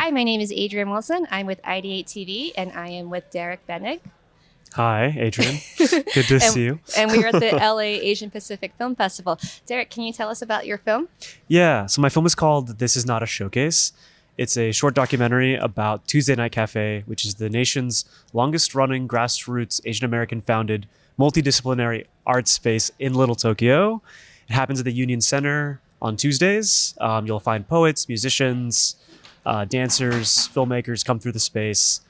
Hi, my name is Adrienne Wilson. I'm with IdeateTV, and I am with Derek Benig. Hi, Adrienne. Good to see you. And we are at the LA Asian Pacific Film Festival. Derek, can you tell us about your film? Yeah, so my film is called This Is Not a Showcase. It's a short documentary about Tuesday Night Cafe, which is the nation's longest running grassroots Asian American founded multidisciplinary art space in Little Tokyo. It happens at the Union Center on Tuesdays. You'll find poets, musicians, dancers, filmmakers come through the space.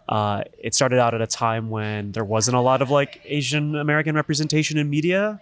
It started out at a time when there wasn't a lot of like Asian American representation in media.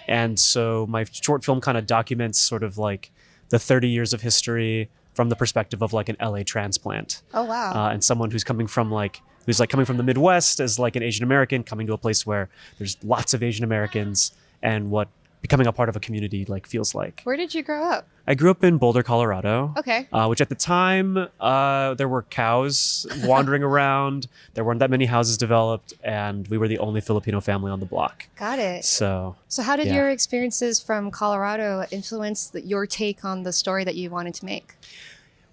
And so my short film kind of documents sort of like the 30 years of history from the perspective of like an LA transplant. Oh, wow. And someone who's coming from the Midwest as like an Asian American coming to a place where there's lots of Asian Americans and what becoming a part of a community like feels like. Where did you grow up? I grew up in Boulder, Colorado. Okay. Which at the time, there were cows wandering around. There weren't that many houses developed, and we were the only Filipino family on the block. Got it. So how did yeah. your experiences from Colorado influence your take on the story that you wanted to make?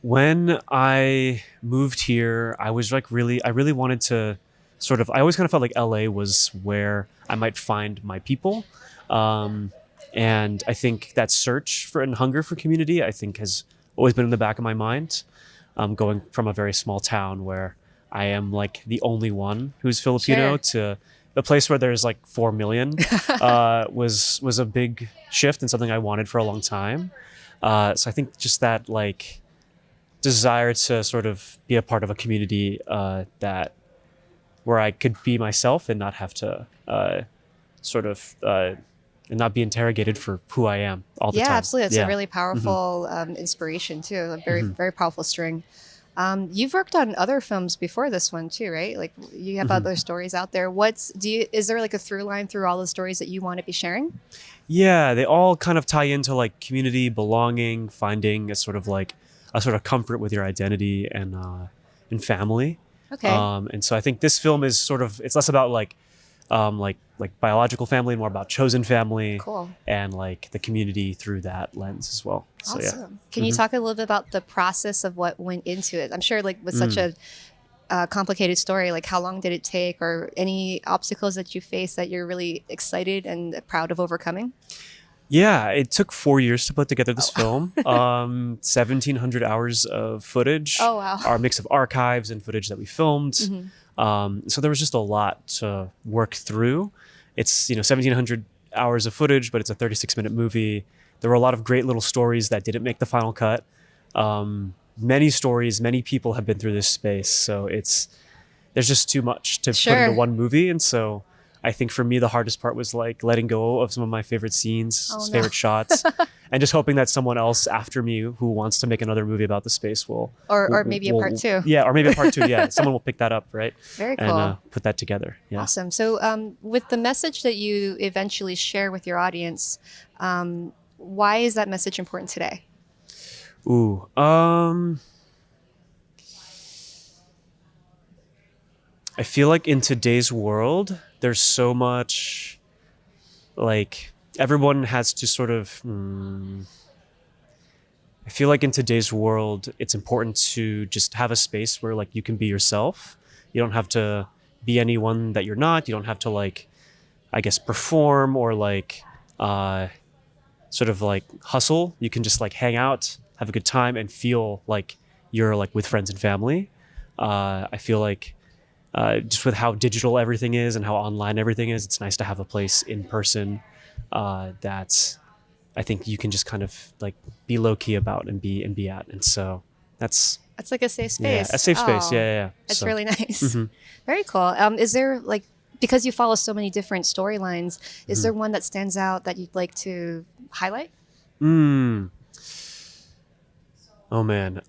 When I moved here, I really wanted to I always kind of felt like LA was where I might find my people. And I think that search for and hunger for community, I think has always been in the back of my mind. Going from a very small town where I am like the only one who's Filipino Sure. to a place where there's like 4 million, was a big shift and something I wanted for a long time. So I think just that like desire to sort of be a part of a community, where I could be myself and not have to, and not be interrogated for who I am all the time. Yeah, absolutely. It's Yeah. a really powerful inspiration too. A very powerful string. You've worked on other films before this one too, right? Like you have other stories out there. Is there like a through line through all the stories that you want to be sharing? Yeah, they all kind of tie into like community, belonging, finding a sort of comfort with your identity and family. Okay. And so I think this film is it's less about like biological family, more about chosen family. Cool. And like the community through that lens as well. Awesome. So yeah. Can you talk a little bit about the process of what went into it? I'm sure like with such a complicated story, like how long did it take or any obstacles that you faced that you're really excited and proud of overcoming? Yeah, it took 4 years to put together this film. 1,700 hours of footage. Oh, wow. Our mix of archives and footage that we filmed. So there was just a lot to work through. It's 1,700 hours of footage, but it's a 36-minute movie. There were a lot of great little stories that didn't make the final cut. Many stories, many people have been through this space. So there's just too much to put into one movie. And so I think for me, the hardest part was like letting go of some of my favorite scenes, favorite shots, and just hoping that someone else after me who wants to make another movie about the space will maybe a part two. Yeah, or maybe a part two. Yeah, someone will pick that up, right? Very cool. And put that together. Yeah. Awesome. So with the message that you eventually share with your audience, why is that message important today? Ooh. I feel like in today's world, there's so much, like, everyone has to sort of, I feel like in today's world, it's important to just have a space where, like, you can be yourself. You don't have to be anyone that you're not. You don't have to, like, I guess, perform or, like, sort of, like, hustle. You can just, like, hang out, have a good time, and feel like you're, like, with friends and family. I feel like just with how digital everything is and how online everything is, it's nice to have a place in person that I think you can just kind of like be low key about and be at. And so that's like a safe space. Yeah, a safe space. Yeah. That's really nice. Very cool. Is there like, because you follow so many different storylines, is there one that stands out that you'd like to highlight? Oh man.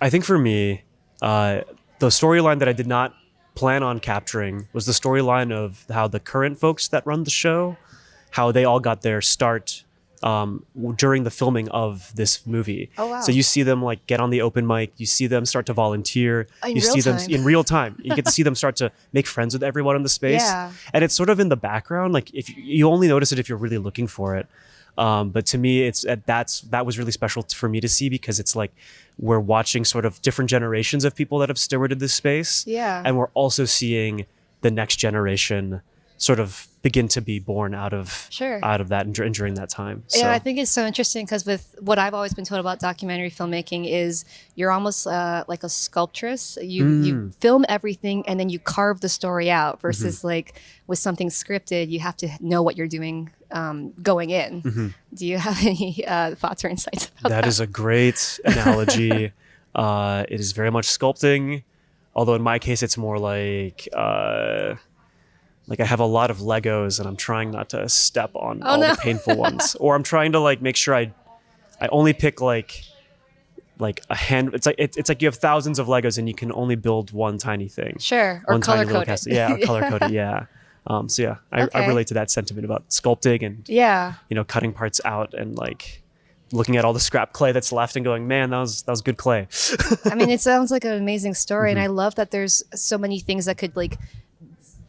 I think for me, the storyline that I did not plan on capturing was the storyline of how the current folks that run the show, how they all got their start during the filming of this movie. Oh, wow. So you see them like get on the open mic, you see them start to volunteer, you see them in real time. You get to see them start to make friends with everyone in the space. Yeah. And it's sort of in the background, like if you only notice it if you're really looking for it. But to me, that was really special for me to see, because it's like we're watching sort of different generations of people that have stewarded this space. Yeah. And we're also seeing the next generation sort of begin to be born out of that and during that time. So. Yeah, I think it's so interesting because with what I've always been told about documentary filmmaking is you're almost like a sculptress. You film everything and then you carve the story out versus like with something scripted, you have to know what you're doing going in. Do you have any thoughts or insights about that? That is a great analogy. It is very much sculpting, although in my case, it's more like I have a lot of Legos and I'm trying not to step on the painful ones, or I'm trying to like make sure I only pick like a hand. It's like you have thousands of Legos and you can only build one tiny thing. Sure. Or color code it. Yeah, or color code it. Yeah. So yeah, I relate to that sentiment about sculpting and cutting parts out and like looking at all the scrap clay that's left and going, man, that was good clay. I mean, it sounds like an amazing story, and I love that there's so many things that could like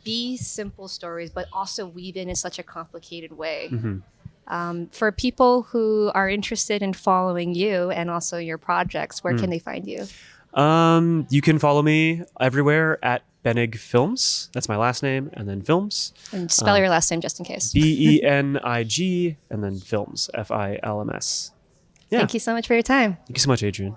be simple stories, but also weave in such a complicated way. For people who are interested in following you and also your projects, where can they find you? You can follow me everywhere at Benig Films. That's my last name, and then Films. And spell your last name just in case. Benig, and then Films, Films. Yeah. Thank you so much for your time. Thank you so much, Adrienne.